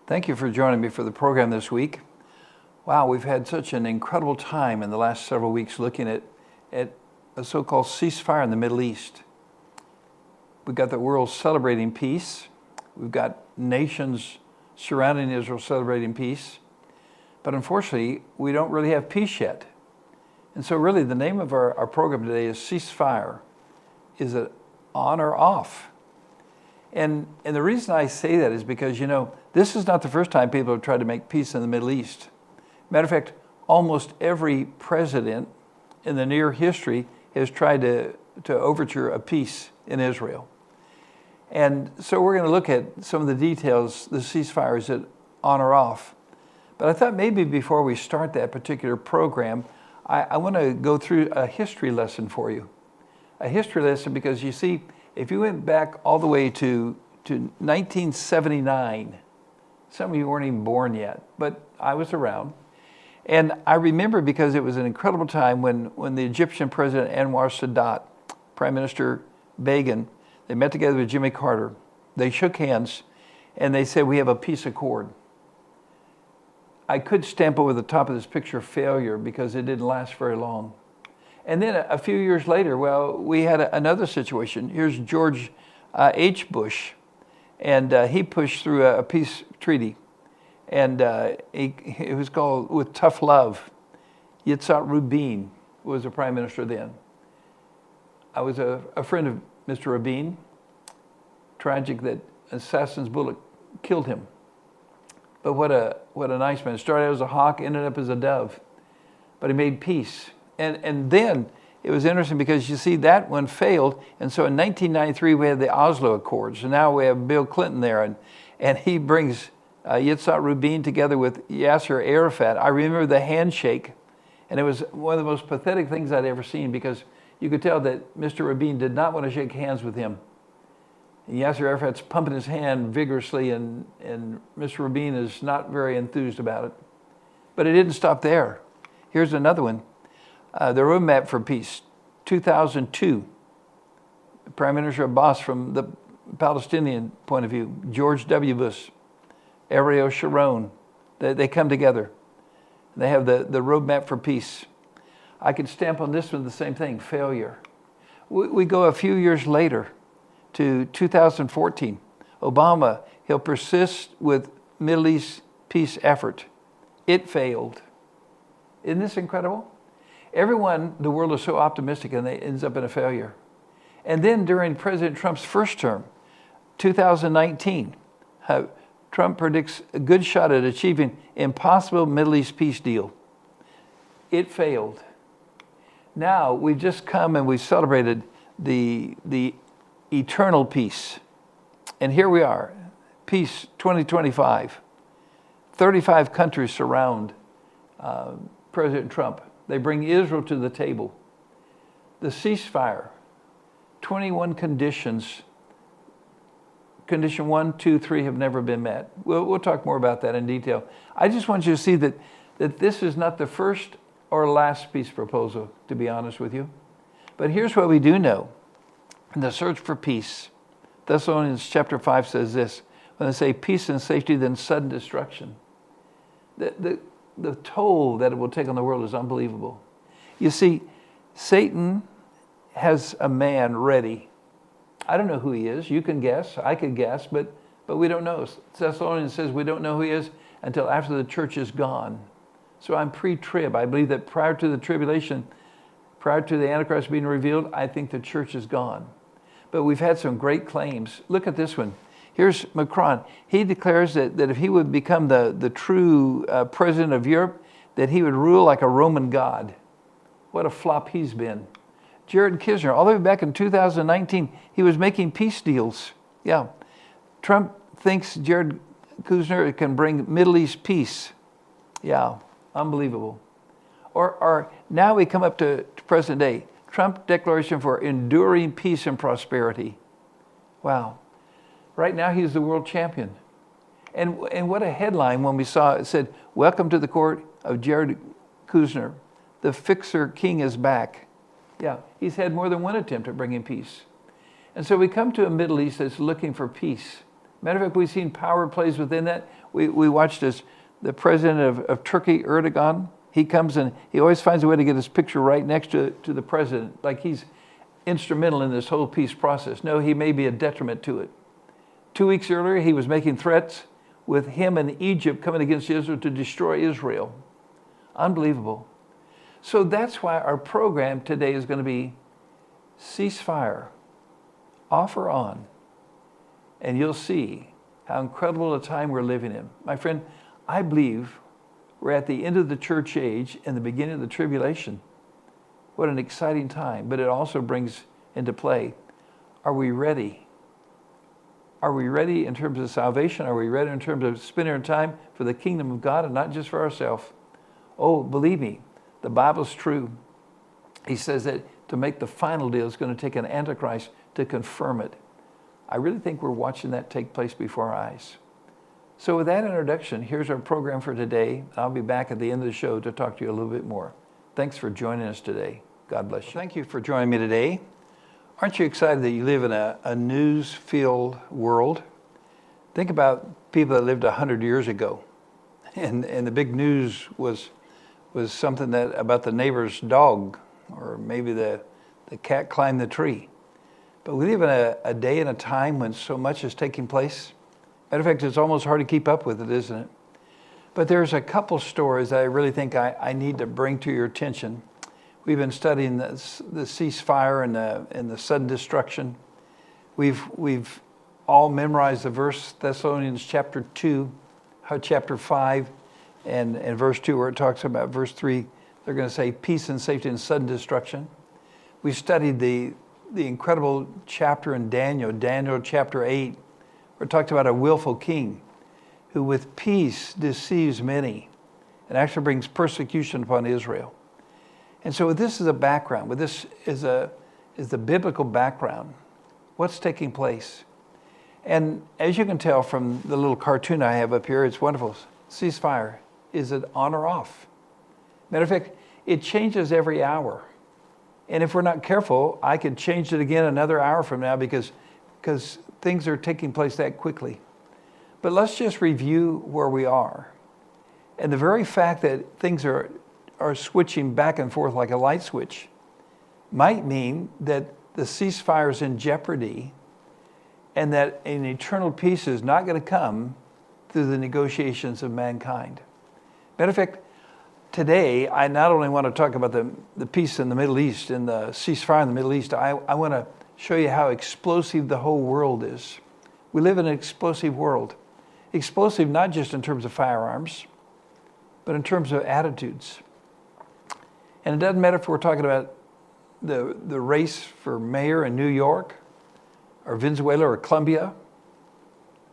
Thank you for joining me for the program this week. Wow, we've had such an incredible time in the last several weeks looking at a so-called ceasefire in the Middle East. We've got the world celebrating peace. We've got nations surrounding Israel celebrating peace. But unfortunately, we don't really have peace yet. And so really the name of our program today is Ceasefire. Is it on or off? And the reason I say that is because, you know, this is not the first time people have tried to make peace in the Middle East. Matter of fact, almost every president in the near history has tried to overture a peace in Israel. And so we're going to look at some of the details, the ceasefire, is it on or off? But I thought maybe before we start that particular program, I want to go through a history lesson for you. A history lesson because you see, if you went back all the way to 1979, some of you weren't even born yet, but I was around. And I remember because it was an incredible time when the Egyptian President Anwar Sadat, Prime Minister Begin, they met together with Jimmy Carter. They shook hands and they said, we have a peace accord. I could stamp over the top of this picture failure because it didn't last very long. And then a few years later, well, we had another situation. Here's George H. Bush, and he pushed through a peace treaty. And it was called With Tough Love. Yitzhak Rabin was the prime minister then. I was a friend of Mr. Rabin. Tragic that assassin's bullet killed him. But what a nice man. Started out as a hawk, ended up as a dove. But he made peace. And then it was interesting because you see that one failed. And so in 1993, we had the Oslo Accords. And now we have Bill Clinton there. And he brings Yitzhak Rabin together with Yasser Arafat. I remember the handshake. And it was one of the most pathetic things I'd ever seen because you could tell that Mr. Rabin did not want to shake hands with him. And Yasser Arafat's pumping his hand vigorously, and Mr. Rabin is not very enthused about it. But it didn't stop there. Here's another one. The roadmap for peace, 2002. Prime Minister Abbas from the Palestinian point of view, George W. Bush, Ariel Sharon, they come together. They have the roadmap for peace. I could stamp on this one the same thing, failure. We go a few years later to 2014. Obama, he'll persist with Middle East peace effort. It failed. Isn't this incredible? Everyone, the world is so optimistic and it ends up in a failure. And then during President Trump's first term, 2019, Trump predicts a good shot at achieving impossible Middle East peace deal. It failed. Now we've just come and we've celebrated the eternal peace. And here we are, peace 2025. 35 countries surround President Trump. They bring Israel to the table. The ceasefire, 21 conditions. Condition 1, 2, 3 have never been met. We'll talk more about that in detail. I just want you to see that this is not the first or last peace proposal, to be honest with you. But here's what we do know. In the search for peace, Thessalonians chapter 5 says this, when they say peace and safety, then sudden destruction. The toll that it will take on the world is unbelievable. You see, Satan has a man ready. I don't know who he is. You can guess. I could guess, but we don't know. Thessalonians says we don't know who he is until after the church is gone. So I'm pre-trib. I believe that prior to the tribulation, prior to the Antichrist being revealed, I think the church is gone. But we've had some great claims. Look at this one. Here's Macron. He declares that if he would become the true president of Europe, that he would rule like a Roman god. What a flop he's been. Jared Kushner, all the way back in 2019, he was making peace deals. Yeah. Trump thinks Jared Kushner can bring Middle East peace. Yeah, unbelievable. Or now we come up to present day. Trump declaration for enduring peace and prosperity. Wow. Right now, he's the world champion. And what a headline when we saw it said, welcome to the court of Jared Kushner. The fixer king is back. Yeah, he's had more than one attempt at bringing peace. And so we come to a Middle East that's looking for peace. Matter of fact, we've seen power plays within that. We watched as the president of Turkey, Erdogan, he comes and he always finds a way to get his picture right next to the president, like he's instrumental in this whole peace process. No, he may be a detriment to it. 2 weeks earlier, he was making threats with him and Egypt coming against Israel to destroy Israel. Unbelievable. So that's why our program today is going to be ceasefire, off or on. And you'll see how incredible a time we're living in. My friend, I believe we're at the end of the church age and the beginning of the tribulation. What an exciting time. But it also brings into play, are we ready? Are we ready in terms of salvation? Are we ready in terms of spending our time for the kingdom of God and not just for ourselves? Oh, believe me, the Bible's true. He says that to make the final deal, it's going to take an Antichrist to confirm it. I really think we're watching that take place before our eyes. So with that introduction, here's our program for today. I'll be back at the end of the show to talk to you a little bit more. Thanks for joining us today. God bless you. Thank you for joining me today. Aren't you excited that you live in a news-filled world? Think about people that lived 100 years ago. And the big news was something that about the neighbor's dog, or maybe the cat climbed the tree. But we live in a day and a time when so much is taking place. Matter of fact, it's almost hard to keep up with it, isn't it? But there's a couple stories that I really think I need to bring to your attention. We've been studying the ceasefire and the sudden destruction. We've all memorized the verse, Thessalonians chapter 2, chapter 5, and verse 2, where it talks about verse 3. They're going to say peace and safety and sudden destruction. We studied the incredible chapter in Daniel chapter 8, where it talks about a willful king who with peace deceives many and actually brings persecution upon Israel. And so this is a background, but this is the biblical background. What's taking place? And as you can tell from the little cartoon I have up here, it's wonderful. Ceasefire. Is it on or off? Matter of fact, it changes every hour. And if we're not careful, I could change it again another hour from now because things are taking place that quickly. But let's just review where we are. And the very fact that things are switching back and forth like a light switch might mean that the ceasefire is in jeopardy and that an eternal peace is not going to come through the negotiations of mankind. Matter of fact, today, I not only want to talk about the peace in the Middle East and the ceasefire in the Middle East, I want to show you how explosive the whole world is. We live in an explosive world. Explosive not just in terms of firearms, but in terms of attitudes. And it doesn't matter if we're talking about the race for mayor in New York, or Venezuela, or Colombia,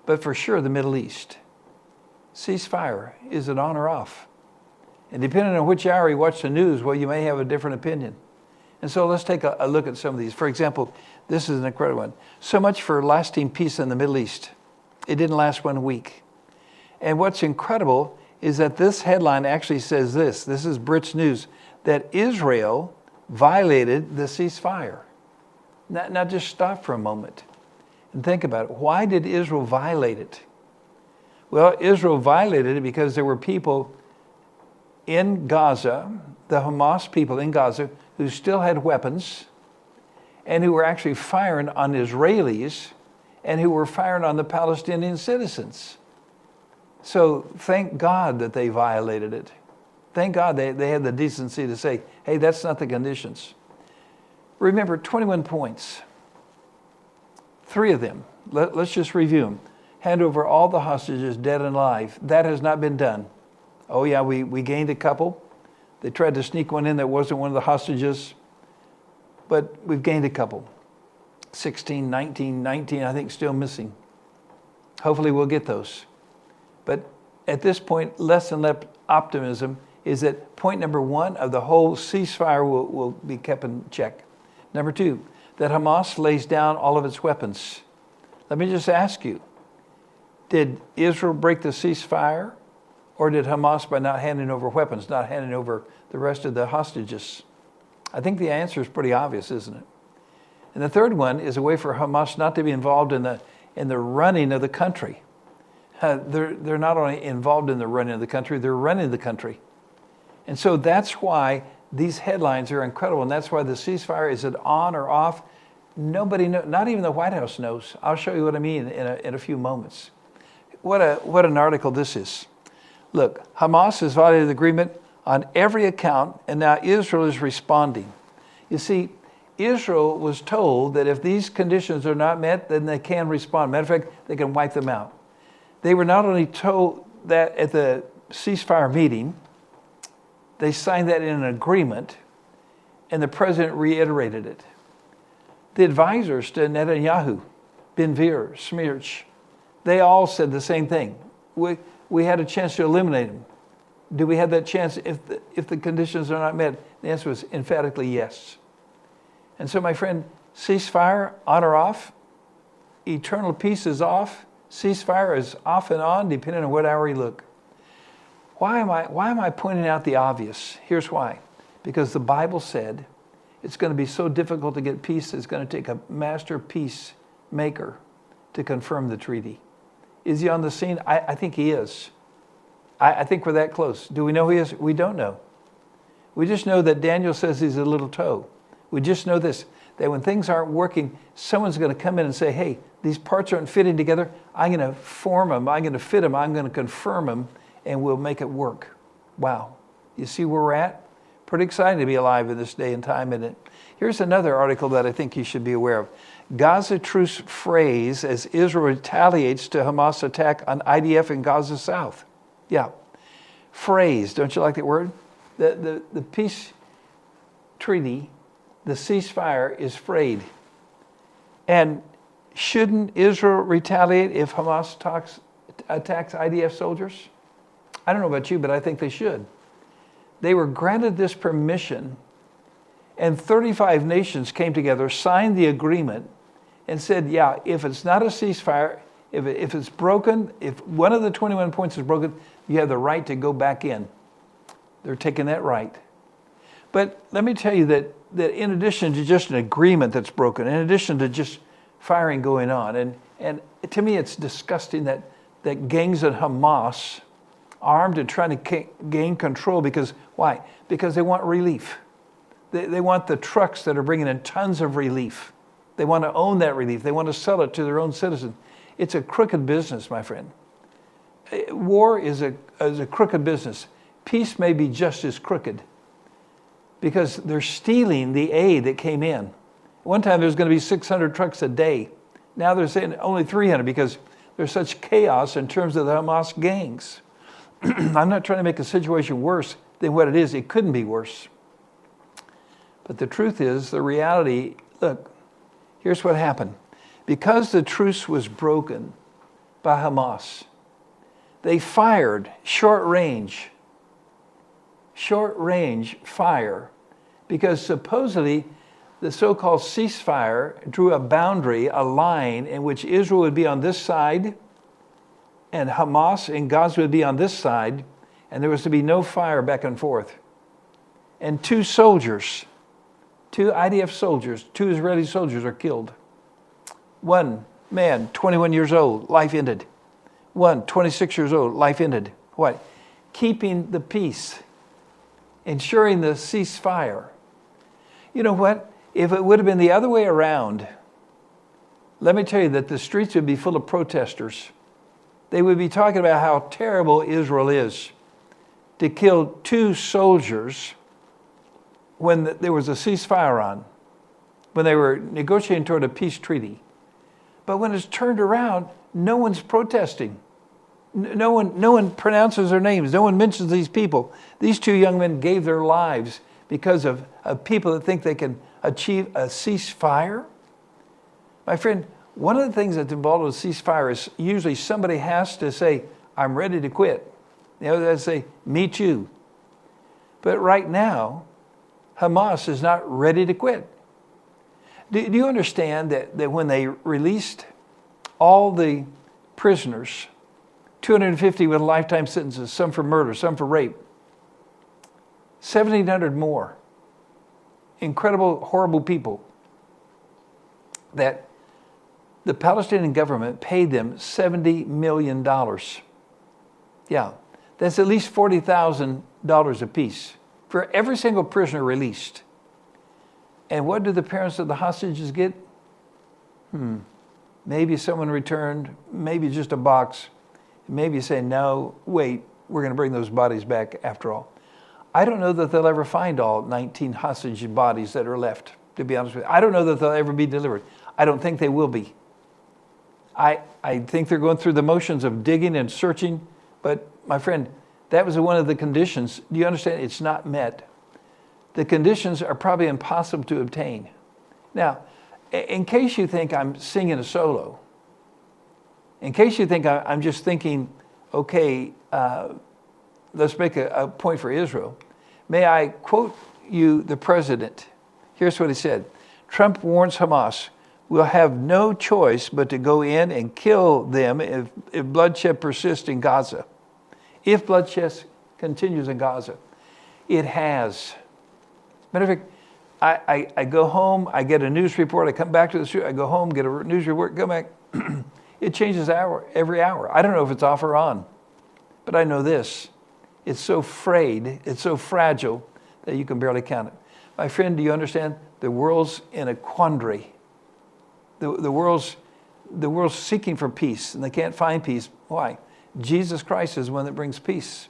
but for sure the Middle East. Ceasefire, is it on or off? And depending on which hour you watch the news, well, you may have a different opinion. And so let's take a look at some of these. For example, this is an incredible one. So much for lasting peace in the Middle East. It didn't last 1 week. And what's incredible is that this headline actually says this. This is Brits News, that Israel violated the ceasefire. Now just stop for a moment and think about it. Why did Israel violate it? Well, Israel violated it because there were people in Gaza, the Hamas people in Gaza, who still had weapons and who were actually firing on Israelis and who were firing on the Palestinian citizens. So thank God that they violated it. Thank God they had the decency to say, hey, that's not the conditions. Remember, 21 points. 3 of them, let's just review them. Hand over all the hostages, dead and alive. That has not been done. Oh yeah, we gained a couple. They tried to sneak one in that wasn't one of the hostages, but we've gained a couple. 16, 19, I think still missing. Hopefully we'll get those. But at this point, less and less optimism is that point number 1 of the whole ceasefire will be kept in check. Number 2, that Hamas lays down all of its weapons. Let me just ask you, did Israel break the ceasefire? Or did Hamas by not handing over weapons, not handing over the rest of the hostages? I think the answer is pretty obvious, isn't it? And the third one is a way for Hamas not to be involved in in the running of the country. They're not only involved in the running of the country, they're running the country. And so that's why these headlines are incredible, and that's why the ceasefire, is it on or off? Nobody knows, not even the White House knows. I'll show you what I mean in a few moments. What an article this is. Look, Hamas has violated the agreement on every account, and now Israel is responding. You see, Israel was told that if these conditions are not met, then they can respond. Matter of fact, they can wipe them out. They were not only told that at the ceasefire meeting, they signed that in an agreement, and the president reiterated it. The advisors to Netanyahu, Ben-Gvir, Smirch, they all said the same thing. We had a chance to eliminate him. Do we have that chance if the conditions are not met? The answer was emphatically yes. And so, my friend, ceasefire, on or off? Eternal peace is off. Ceasefire is off and on, depending on what hour you look. Why am I pointing out the obvious? Here's why. Because the Bible said it's going to be so difficult to get peace, it's going to take a master peacemaker to confirm the treaty. Is he on the scene? I think he is. I think we're that close. Do we know he is? We don't know. We just know that Daniel says he's a little toe. We just know this, that when things aren't working, someone's going to come in and say, hey, these parts aren't fitting together. I'm going to form them. I'm going to fit them. I'm going to confirm them, and we'll make it work. Wow. You see where we're at? Pretty exciting to be alive in this day and time, isn't it? Here's another article that I think you should be aware of. Gaza truce phrase as Israel retaliates to Hamas attack on IDF in Gaza South. Yeah. Phrase. Don't you like that word? The peace treaty, the ceasefire, is frayed. And shouldn't Israel retaliate if Hamas attacks IDF soldiers? I don't know about you, but I think they should. They were granted this permission, and 35 nations came together, signed the agreement, and said, yeah, if it's not a ceasefire, if it's broken, if one of the 21 points is broken, you have the right to go back in. They're taking that right. But let me tell you that in addition to just an agreement that's broken, in addition to just firing going on, and to me it's disgusting that gangs at Hamas, armed and trying to gain control, because why? Because they want relief. They want the trucks that are bringing in tons of relief. They want to own that relief. They want to sell it to their own citizens. It's a crooked business, my friend. War is a crooked business. Peace may be just as crooked, because they're stealing the aid that came in. One time there's going to be 600 trucks a day. Now they're saying only 300 because there's such chaos in terms of the Hamas gangs. I'm not trying to make a situation worse than what it is. It couldn't be worse. But the truth is, the reality, look, here's what happened. Because the truce was broken by Hamas, they fired short-range fire, because supposedly the so-called ceasefire drew a boundary, a line in which Israel would be on this side and Hamas and Gaza would be on this side, and there was to be no fire back and forth. And two IDF soldiers, two Israeli soldiers are killed. One man, 21 years old, life ended. One, 26 years old, life ended. What? Keeping the peace, ensuring the ceasefire. You know what? If it would have been the other way around, let me tell you that the streets would be full of protesters. They would be talking about how terrible Israel is to kill two soldiers when there was a ceasefire on, when they were negotiating toward a peace treaty. But when it's turned around, no one's protesting. No one pronounces their names. No one mentions these people. These two young men gave their lives because of people that think they can achieve a ceasefire. My friend, one of the things that's involved with ceasefire is usually somebody has to say, I'm ready to quit. The other has to say, me too. But right now, Hamas is not ready to quit. Do you understand that when they released all the prisoners, 250 with lifetime sentences, some for murder, some for rape, 1,700 more, incredible, horrible people, that The Palestinian government paid them $70 million. Yeah, that's at least $40,000 apiece for every single prisoner released. And what do the parents of the hostages get? Maybe someone returned, maybe just a box. Maybe say, no, wait, we're going to bring those bodies back after all. I don't know that they'll ever find all 19 hostage bodies that are left, to be honest with you. I don't know that they'll ever be delivered. I don't think they will be. I think they're going through the motions of digging and searching, but my friend, that was one of the conditions. Do you understand? It's not met. The conditions are probably impossible to obtain. Now, in case you think I'm singing a solo, in case you think I'm just thinking, okay, let's make a point for Israel, may I quote you the president? Here's what he said. Trump warns Hamas, we'll have no choice but to go in and kill them if bloodshed persists in Gaza. If bloodshed continues in Gaza. It has. Matter of fact, I go home, I get a news report, I come back to the studio, I go home, get a news report, come back. It changes every hour. I don't know if it's off or on, but I know this. It's so frayed, it's so fragile that you can barely count it. My friend, do you understand? The world's in a quandary. The world's seeking for peace, and they can't find peace. Why? Jesus Christ is the one that brings peace.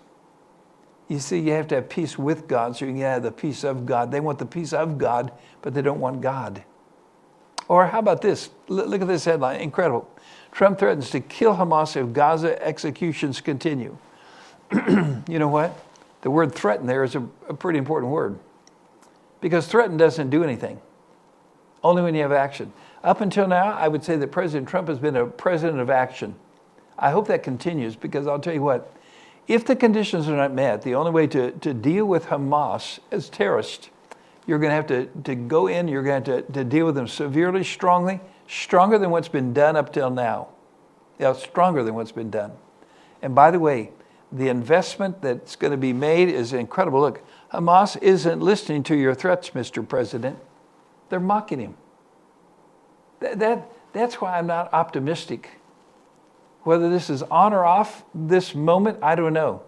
You see, you have to have peace with God so you can have the peace of God. They want the peace of God, but they don't want God. Or how about this? Look at this headline, incredible. Trump threatens to kill Hamas if Gaza executions continue. You know what? The word threaten there is a pretty important word. Because threaten doesn't do anything. Only when you have action. Up until now, I would say that President Trump has been a president of action. I hope that continues because I'll tell you what, if the conditions are not met, the only way to deal with Hamas as terrorists, you're going to have to go in, you're going to have to deal with them severely, strongly, stronger than what's been done up till now. Yeah, stronger than what's been done. And by the way, the investment that's going to be made is incredible. Look, Hamas isn't listening to your threats, Mr. President. They're mocking him. That's why I'm not optimistic. Whether this is on or off this moment, I don't know.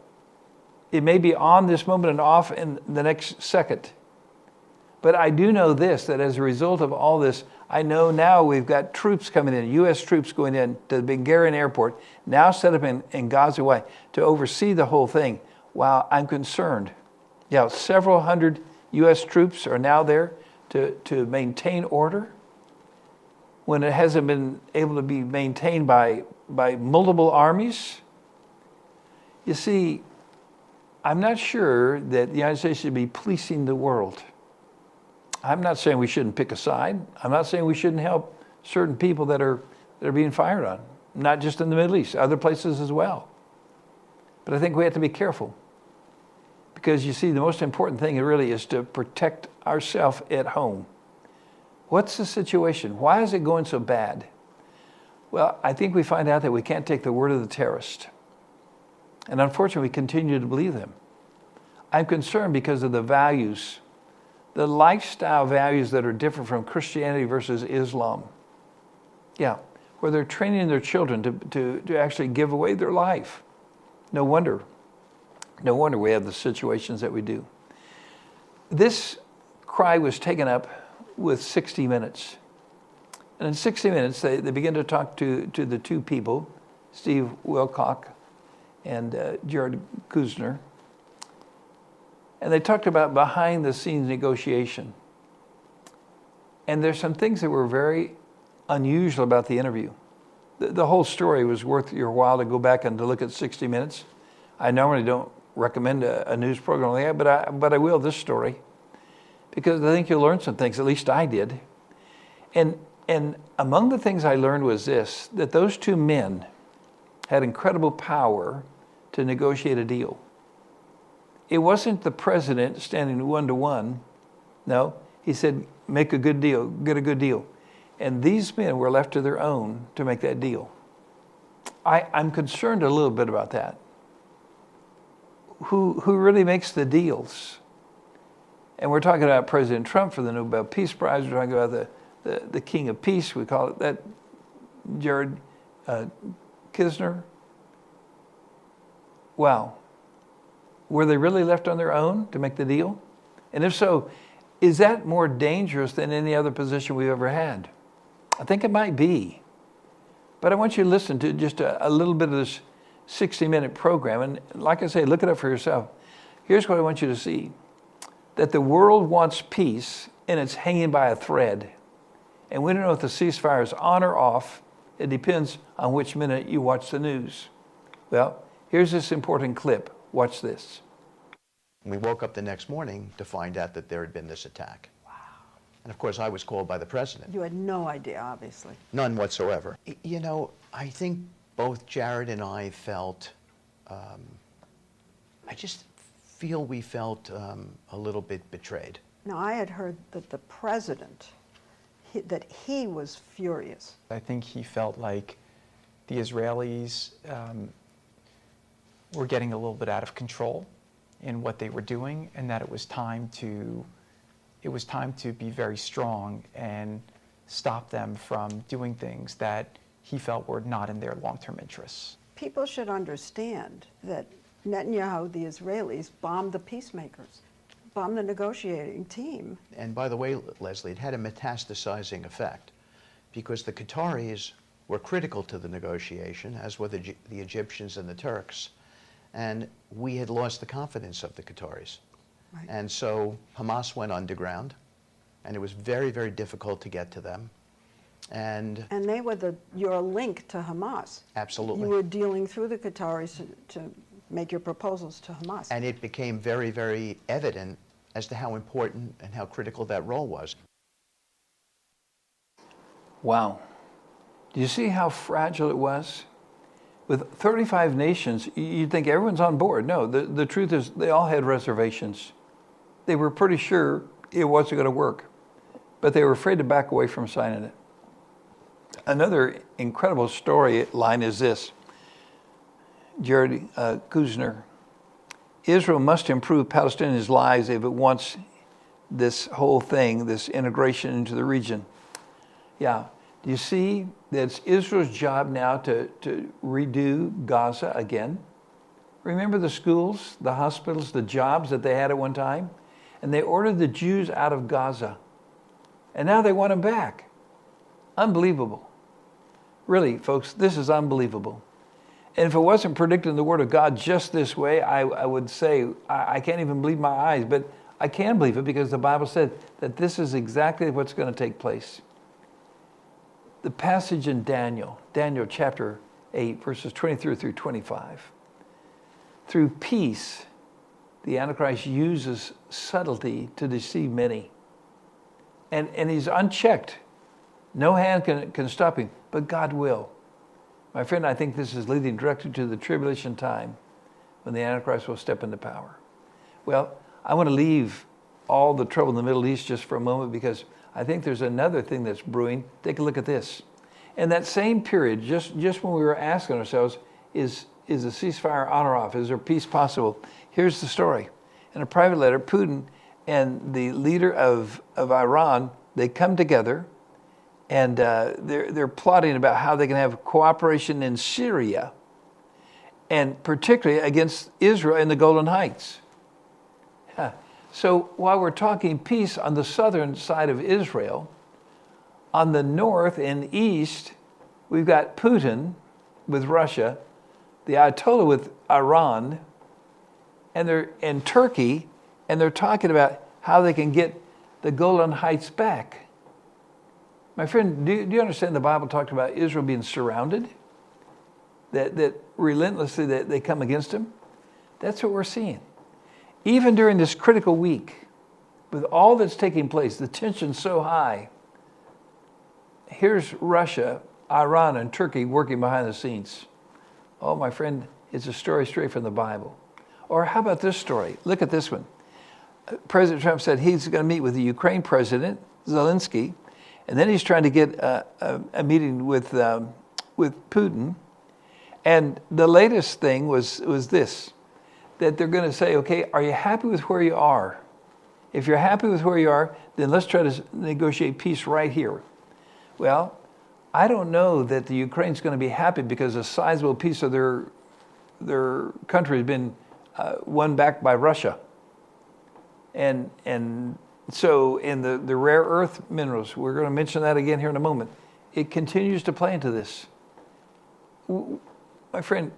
It may be on this moment and off in the next second. But I do know this, that as a result of all this, I know now we've got troops coming in, U.S. troops going in to the Ben Gurion Airport, now set up in Gaza Way to oversee the whole thing. Wow, I'm concerned. Yeah, several hundred U.S. troops are now there to maintain order when it hasn't been able to be maintained by multiple armies. You see, I'm not sure that the United States should be policing the world. I'm not saying we shouldn't pick a side. I'm not saying we shouldn't help certain people that are being fired on, not just in the Middle East, other places as well. But I think we have to be careful because you see, the most important thing really is to protect ourselves at home. What's the situation? Why is it going so bad? Well, I think we find out that we can't take the word of the terrorist. And unfortunately, we continue to believe them. I'm concerned because of the values, the lifestyle values that are different from Christianity versus Islam. Yeah, where they're training their children to actually give away their life. No wonder we have the situations that we do. This cry was taken up with 60 Minutes. And in 60 Minutes, they begin to talk to the two people, Steve Wilcock and Jared Kushner. And they talked about behind-the-scenes negotiation. And there's some things that were very unusual about the interview. The whole story was worth your while to go back and to look at 60 Minutes. I normally don't recommend a news program like that, but I will this story. Because I think you'll learn some things, at least I did. And among the things I learned was this, that those two men had incredible power to negotiate a deal. It wasn't the president standing one-to-one. No, he said, make a good deal, get a good deal. And these men were left to their own to make that deal. I'm concerned a little bit about that. Who really makes the deals? And we're talking about President Trump for the Nobel Peace Prize. We're talking about the King of Peace. We call it that. Jared Kushner. Wow. Were they really left on their own to make the deal? And if so, is that more dangerous than any other position we've ever had? I think it might be. But I want you to listen to just a little bit of this 60-minute program. And like I say, look it up for yourself. Here's what I want you to see. That the world wants peace, and it's hanging by a thread. And we don't know if the ceasefire is on or off. It depends on which minute you watch the news. Well, here's this important clip. Watch this. We woke up the next morning to find out that there had been this attack. Wow. And of course, I was called by the president. You had no idea, obviously. None whatsoever. You know, I think both Jared and I felt, I just feel we felt a little bit betrayed. Now, I had heard that the president, that he was furious. I think he felt like the Israelis were getting a little bit out of control in what they were doing, and that it was time to be very strong and stop them from doing things that he felt were not in their long-term interests. People should understand that Netanyahu, the Israelis, bombed the peacemakers, bombed the negotiating team. And by the way, Leslie, it had a metastasizing effect because the Qataris were critical to the negotiation, as were the Egyptians and the Turks. And we had lost the confidence of the Qataris. Right. And so Hamas went underground, and it was very, very difficult to get to them. And they were your link to Hamas. Absolutely. You were dealing through the Qataris to make your proposals to Hamas. And it became very, very evident as to how important and how critical that role was. Wow. Do you see how fragile it was? With 35 nations, you'd think everyone's on board. No, the truth is they all had reservations. They were pretty sure it wasn't going to work, but they were afraid to back away from signing it. Another incredible storyline is this. Jared Kushner. Israel must improve Palestinians' lives if it wants this whole thing, this integration into the region. Yeah. Do you see that it's Israel's job now to redo Gaza again? Remember the schools, the hospitals, the jobs that they had at one time? And they ordered the Jews out of Gaza. And now they want them back. Unbelievable. Really, folks, this is unbelievable. And if it wasn't predicted in the Word of God just this way, I would say, I can't even believe my eyes, but I can believe it because the Bible said that this is exactly what's going to take place. The passage in Daniel chapter 8, verses 23 through 25. Through peace, the Antichrist uses subtlety to deceive many. And he's unchecked. No hand can stop him, but God will. My friend, I think this is leading directly to the tribulation time when the Antichrist will step into power. Well, I want to leave all the trouble in the Middle East just for a moment because I think there's another thing that's brewing. Take a look at this. In that same period, just when we were asking ourselves, is the ceasefire on or off? Is there peace possible? Here's the story. In a private letter, Putin and the leader of Iran, they come together and they're plotting about how they can have cooperation in Syria and particularly against Israel in the Golan Heights. So while we're talking peace on the southern side of Israel, on the north and east, we've got Putin with Russia, the Ayatollah with Iran, and Turkey, and they're talking about how they can get the Golan Heights back. My friend, do you understand the Bible talked about Israel being surrounded? That relentlessly they come against him? That's what we're seeing. Even during this critical week, with all that's taking place, the tension's so high, here's Russia, Iran, and Turkey working behind the scenes. Oh, my friend, it's a story straight from the Bible. Or how about this story? Look at this one. President Trump said he's going to meet with the Ukraine president, Zelensky, and then he's trying to get a meeting with Putin. And the latest thing was this, that they're going to say, okay, are you happy with where you are? If you're happy with where you are, then let's try to negotiate peace right here. Well, I don't know that the Ukraine's going to be happy because a sizable piece of their country has been won back by Russia. And so in the rare earth minerals, we're going to mention that again here in a moment, it continues to play into this. My friend,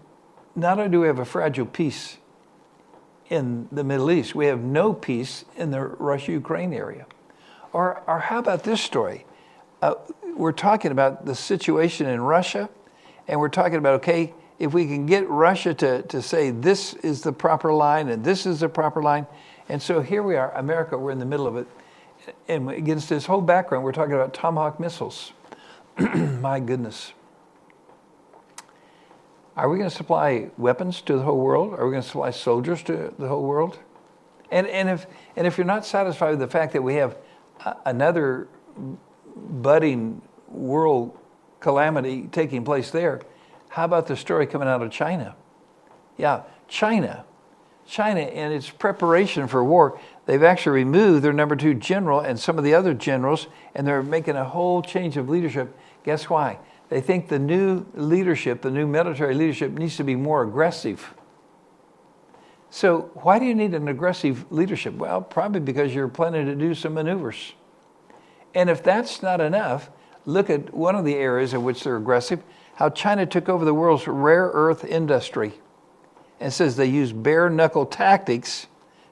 not only do we have a fragile peace in the Middle East, we have no peace in the Russia-Ukraine area. Or how about this story? We're talking about the situation in Russia, and we're talking about, okay, if we can get Russia to say this is the proper line and this is the proper line. And so here we are, America, we're in the middle of it. And against this whole background, we're talking about Tomahawk missiles. My goodness. Are we going to supply weapons to the whole world? Are we going to supply soldiers to the whole world? And if you're not satisfied with the fact that we have another budding world calamity taking place there, how about the story coming out of China? Yeah, China in its preparation for war, they've actually removed their number 2 general and some of the other generals, and they're making a whole change of leadership. Guess why? They think the new leadership, the new military leadership, needs to be more aggressive. So why do you need an aggressive leadership? Well, probably because you're planning to do some maneuvers. And if that's not enough, look at one of the areas in which they're aggressive, how China took over the world's rare earth industry. And says they use bare knuckle tactics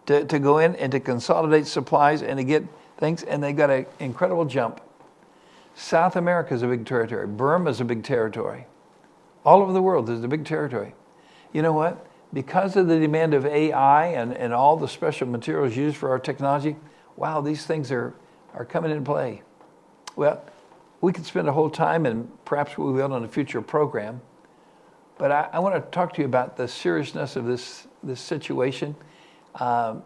to go in and to consolidate supplies and to get things, and they got an incredible jump. South America is a big territory. Burma is a big territory. All over the world, there's a big territory. You know what? Because of the demand of AI and all the special materials used for our technology, wow, these things are coming into play. Well, we could spend a whole time, and perhaps we will on a future program, but I want to talk to you about the seriousness of this situation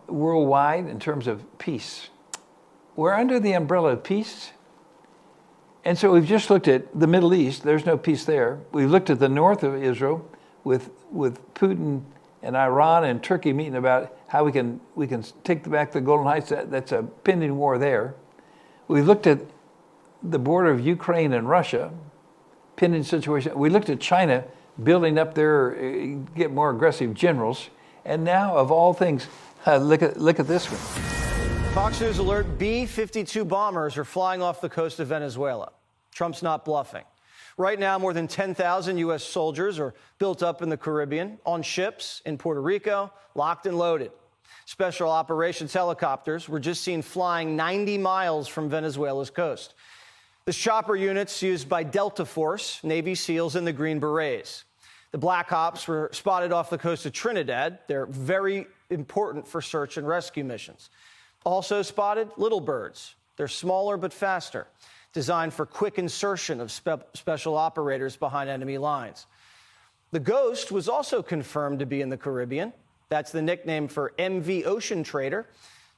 worldwide in terms of peace. We're under the umbrella of peace. And so we've just looked at the Middle East. There's no peace there. We've looked at the north of Israel with Putin and Iran and Turkey meeting about how we can take back the Golan Heights. That's a pending war there. We looked at the border of Ukraine and Russia, pending situation. We looked at China building up their, get more aggressive generals. And now, of all things, look at this one. Fox News alert, B-52 bombers are flying off the coast of Venezuela. Trump's not bluffing. Right now, more than 10,000 U.S. soldiers are built up in the Caribbean, on ships in Puerto Rico, locked and loaded. Special operations helicopters were just seen flying 90 miles from Venezuela's coast. The chopper units used by Delta Force, Navy SEALs, and the Green Berets. The Black Ops were spotted off the coast of Trinidad. They're very important for search and rescue missions. Also spotted little birds. They're smaller but faster, designed for quick insertion of special operators behind enemy lines. The Ghost was also confirmed to be in the Caribbean. That's the nickname for MV Ocean Trader.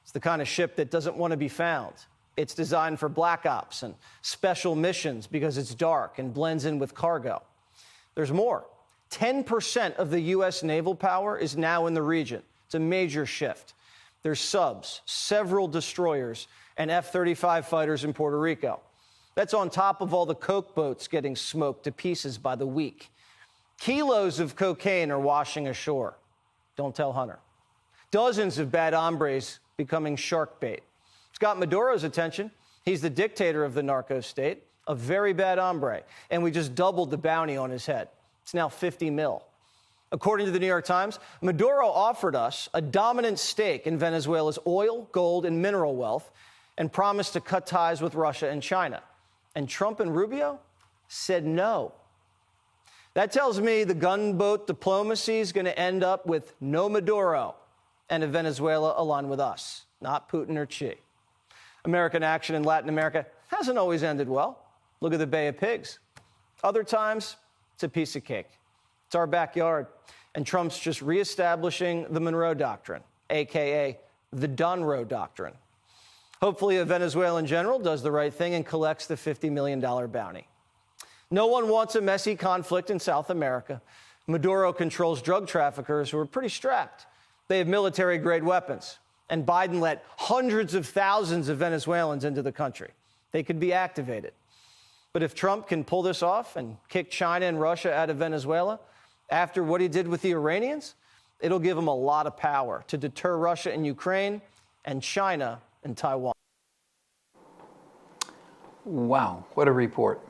It's the kind of ship that doesn't want to be found. It's designed for black ops and special missions because it's dark and blends in with cargo. There's more. 10% of the U.S. naval power is now in the region. It's a major shift. There's subs, several destroyers, and F-35 fighters in Puerto Rico. That's on top of all the coke boats getting smoked to pieces by the week. Kilos of cocaine are washing ashore. Don't tell Hunter. Dozens of bad hombres becoming shark bait. It's got Maduro's attention. He's the dictator of the narco state, a very bad hombre, and we just doubled the bounty on his head. It's now 50 mil. According to the New York Times, Maduro offered us a dominant stake in Venezuela's oil, gold, and mineral wealth and promised to cut ties with Russia and China. And Trump and Rubio said no. That tells me the gunboat diplomacy is going to end up with no Maduro and a Venezuela aligned with us, not Putin or Xi. American action in Latin America hasn't always ended well. Look at the Bay of Pigs. Other times, it's a piece of cake. It's our backyard. And Trump's just reestablishing the Monroe Doctrine, a.k.a. the Donroe Doctrine. Hopefully, a Venezuelan general does the right thing and collects the $50 million bounty. No one wants a messy conflict in South America. Maduro controls drug traffickers who are pretty strapped. They have military-grade weapons. And Biden let hundreds of thousands of Venezuelans into the country. They could be activated. But if Trump can pull this off and kick China and Russia out of Venezuela after what he did with the Iranians, it'll give him a lot of power to deter Russia and Ukraine and China and Taiwan. Wow, what a report.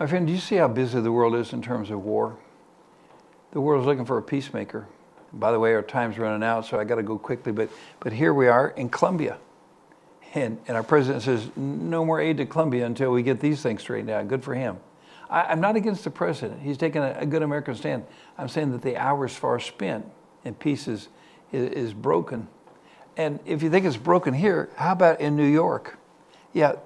My friend, do you see how busy the world is in terms of war? The world is looking for a peacemaker. By the way, our time's running out, so I got to go quickly, but here we are in Colombia. And our president says, no more aid to Colombia until we get these things straightened out. Good for him. I'm not against the president. He's taking a good American stand. I'm saying that the hour is far spent and peace is broken. And if you think it's broken here, how about in New York? Yeah,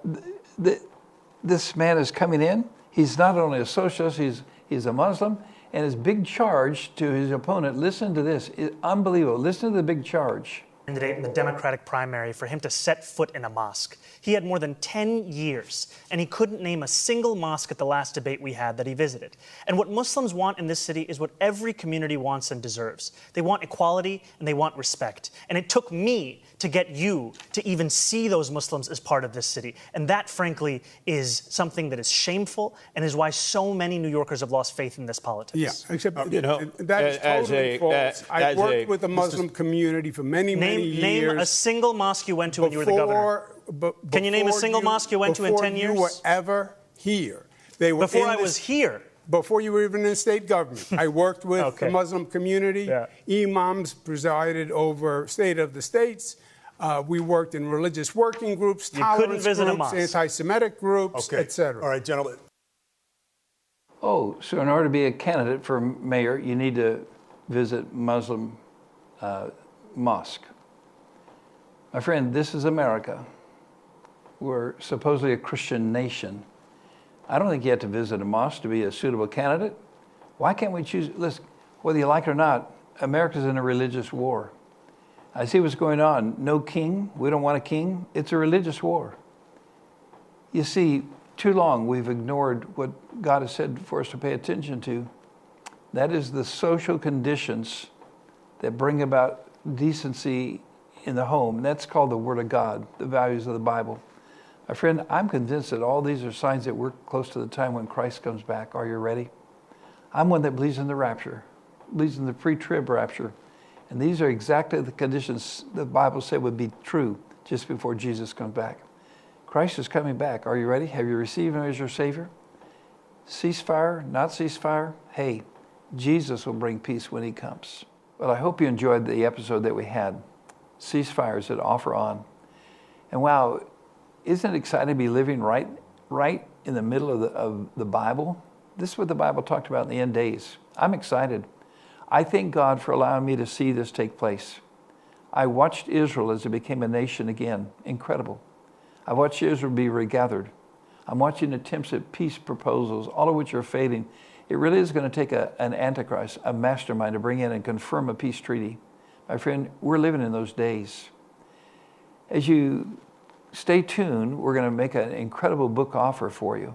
this man is coming in. He's not only a socialist, he's a Muslim. And his big charge to his opponent, listen to this, is unbelievable. Listen to the big charge. Candidate in the Democratic primary for him to set foot in a mosque. He had more than 10 years, and he couldn't name a single mosque at the last debate we had that he visited. And what Muslims want in this city is what every community wants and deserves. They want equality and they want respect. And it took me to get you to even see those Muslims as part of this city. And that, frankly, is something that is shameful and is why so many New Yorkers have lost faith in this politics. Yeah, except that is totally false. I worked with the Muslim community for many years. Name a single mosque you went to when you were the governor. Can you name a single mosque you went to in 10 years? Before you were ever here. Before I was here? Before you were even in state government. I worked with the Muslim community. Yeah. Imams presided over State of the States. We worked in religious working groups, tolerance groups, anti-Semitic groups, etc. All right, gentlemen. Oh, so in order to be a candidate for mayor, you need to visit Muslim mosque. My friend, this is America. We're supposedly a Christian nation. I don't think you have to visit a mosque to be a suitable candidate. Why can't we choose? Listen, whether you like it or not, America's in a religious war. I see what's going on. No king. We don't want a king. It's a religious war. You see, too long we've ignored what God has said for us to pay attention to. That is the social conditions that bring about decency in the home. And that's called the Word of God, the values of the Bible. My friend, I'm convinced that all these are signs that we're close to the time when Christ comes back. Are you ready? I'm one that believes in the rapture, believes in the pre-trib rapture. And these are exactly the conditions the Bible said would be true just before Jesus comes back. Christ is coming back. Are you ready? Have you received Him as your Savior? Ceasefire, not ceasefire? Hey, Jesus will bring peace when He comes. Well, I hope you enjoyed the episode that we had. Ceasefires that offer on. And wow, isn't it exciting to be living right in the middle of the Bible? This is what the Bible talked about in the end days. I'm excited. I thank God for allowing me to see this take place. I watched Israel as it became a nation again. Incredible. I watched Israel be regathered. I'm watching attempts at peace proposals, all of which are failing. It really is going to take an antichrist, a mastermind, to bring in and confirm a peace treaty. My friend, we're living in those days. As you stay tuned, we're going to make an incredible book offer for you.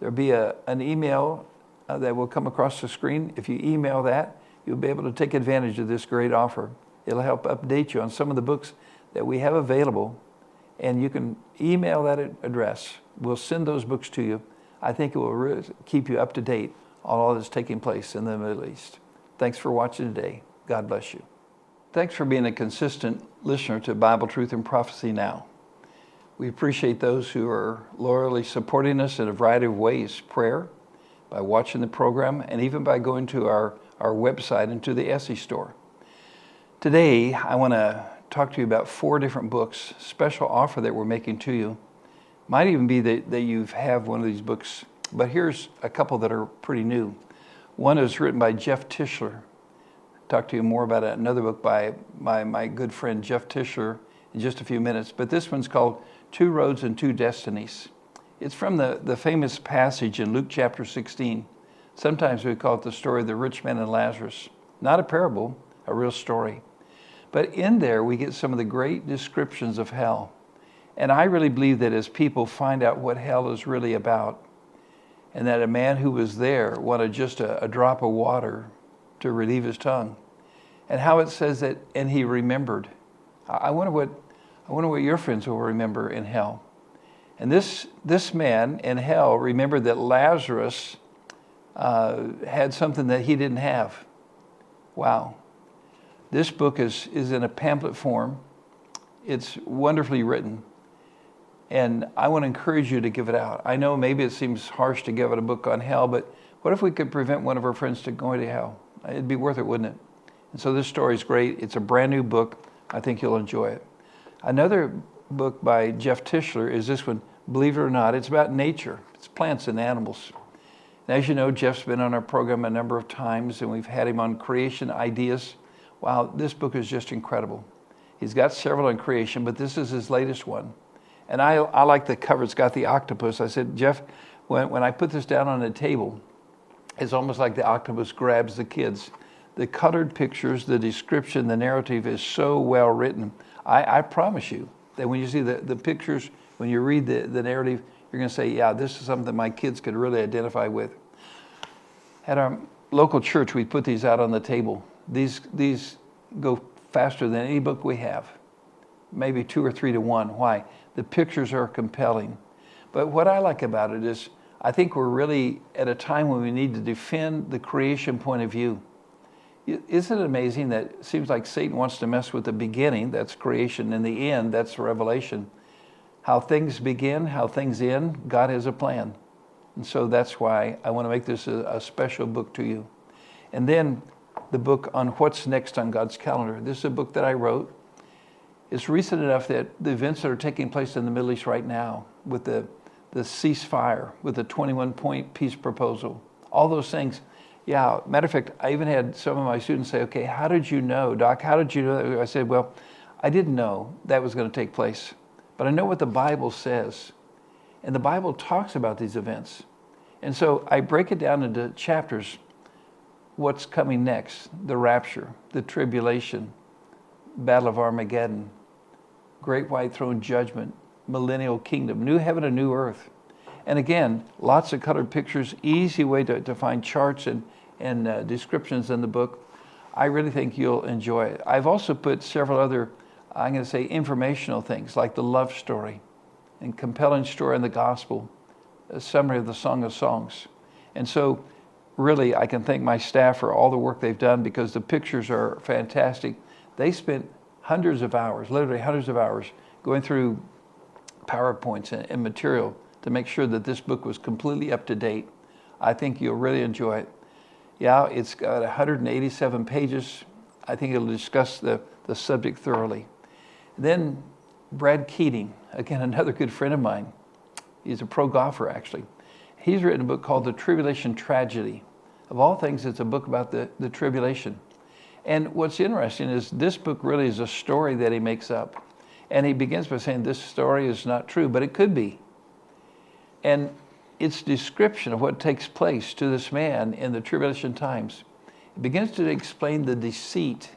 There'll be an email that will come across the screen. If you email that, you'll be able to take advantage of this great offer. It'll help update you on some of the books that we have available, and you can email that address. We'll send those books to you. I think it will really keep you up to date on all that's taking place in the Middle East. Thanks for watching today. God bless you. Thanks for being a consistent listener to Bible Truth and Prophecy Now. We appreciate those who are loyally supporting us in a variety of ways. Prayer, by watching the program, and even by going to our website and to the Etsy store. Today, I want to talk to you about 4 different books, special offer that we're making to you. Might even be that you have one of these books, but here's a couple that are pretty new. One is written by Jeff Tischler. I'll talk to you more about another book by my good friend Jeff Tischler in just a few minutes, but this one's called Two Roads and Two Destinies. It's from the famous passage in Luke chapter 16. Sometimes we call it the story of the rich man and Lazarus. Not a parable, a real story. But in there we get some of the great descriptions of hell. And I really believe that as people find out what hell is really about, and that a man who was there wanted just a drop of water to relieve his tongue, and how it says that, and he remembered. I wonder what your friends will remember in hell. And this man in hell remembered that Lazarus had something that he didn't have. Wow. This book is in a pamphlet form. It's wonderfully written. And I want to encourage you to give it out. I know maybe it seems harsh to give out a book on hell, but what if we could prevent one of our friends from going to hell? It'd be worth it, wouldn't it? And so this story is great. It's a brand new book. I think you'll enjoy it. Another book by Jeff Tischler is this one, Believe It or Not. It's about nature. It's plants and animals. And as you know, Jeff's been on our program a number of times, and we've had him on creation ideas. Wow, this book is just incredible. He's got several on creation, but this is his latest one. And I like the cover. It's got the octopus. I said, Jeff, when I put this down on the table, it's almost like the octopus grabs the kids. The colored pictures, the description, the narrative is so well written. I promise you that when you see the pictures, when you read the narrative, you're going to say, yeah, this is something that my kids could really identify with. At our local church, we put these out on the table. These go faster than any book we have, maybe 2 or 3 to 1. Why? The pictures are compelling. But what I like about it is I think we're really at a time when we need to defend the creation point of view. Isn't it amazing that it seems like Satan wants to mess with the beginning, that's creation, and the end, that's revelation. How things begin, how things end, God has a plan. And so that's why I want to make this a special book to you. And then the book on what's next on God's calendar. This is a book that I wrote. It's recent enough that the events that are taking place in the Middle East right now with the ceasefire, with the 21-point peace proposal, all those things. Yeah, matter of fact, I even had some of my students say, okay, how did you know, Doc? How did you know that? I said, well, I didn't know that was going to take place, but I know what the Bible says. And the Bible talks about these events. And so I break it down into chapters. What's coming next? The rapture, the tribulation, Battle of Armageddon, Great White Throne Judgment, Millennial Kingdom, New Heaven and New Earth. And again, lots of colored pictures, easy way to find charts and descriptions in the book. I really think you'll enjoy it. I've also put several other, I'm going to say, informational things like the love story and compelling story in the gospel, a summary of the Song of Songs. And so really, I can thank my staff for all the work they've done because the pictures are fantastic. They spent hundreds of hours, literally hundreds of hours, going through PowerPoints and material to make sure that this book was completely up to date. I think you'll really enjoy it. Yeah, it's got 187 pages. I think it'll discuss the subject thoroughly. Then Brad Keating, again, another good friend of mine. He's a pro golfer, actually. He's written a book called The Tribulation Tragedy. Of all things, it's a book about the tribulation. And what's interesting is this book really is a story that he makes up. And he begins by saying this story is not true, but it could be. And its description of what takes place to this man in the tribulation times, it begins to explain the deceit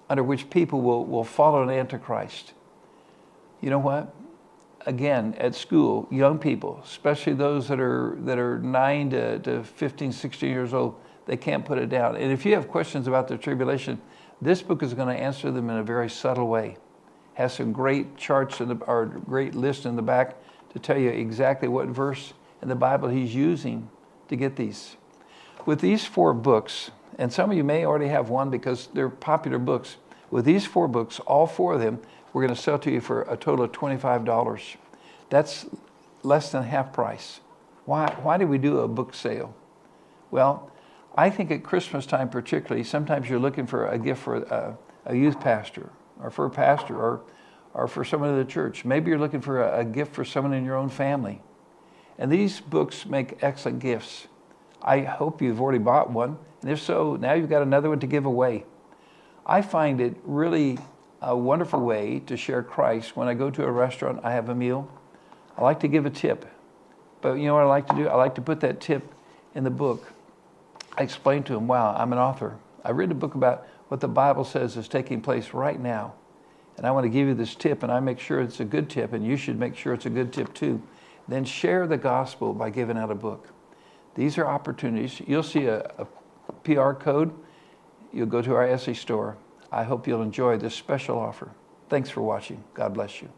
under which people will follow an Antichrist. You know what? Again, at school, young people, especially those that are 9 to 15, 16 years old, they can't put it down. And if you have questions about the tribulation, this book is going to answer them in a very subtle way. Has some great charts or great list in the back to tell you exactly what verse in the Bible he's using to get these. With these 4 books, and some of you may already have one because they're popular books. With these 4 books, all 4 of them, we're going to sell to you for a total of $25. That's less than half price. Why do we do a book sale? Well, I think at Christmas time particularly, sometimes you're looking for a gift for a youth pastor or for a pastor or for someone in the church. Maybe you're looking for a gift for someone in your own family. And these books make excellent gifts. I hope you've already bought one. And if so, now you've got another one to give away. I find it really a wonderful way to share Christ. When I go to a restaurant, I have a meal. I like to give a tip. But you know what I like to do? I like to put that tip in the book. I explain to them, wow, I'm an author. I read a book about what the Bible says is taking place right now. And I want to give you this tip, and I make sure it's a good tip, and you should make sure it's a good tip too. Then share the gospel by giving out a book. These are opportunities. You'll see a PR code. You'll go to our Etsy store. I hope you'll enjoy this special offer. Thanks for watching. God bless you.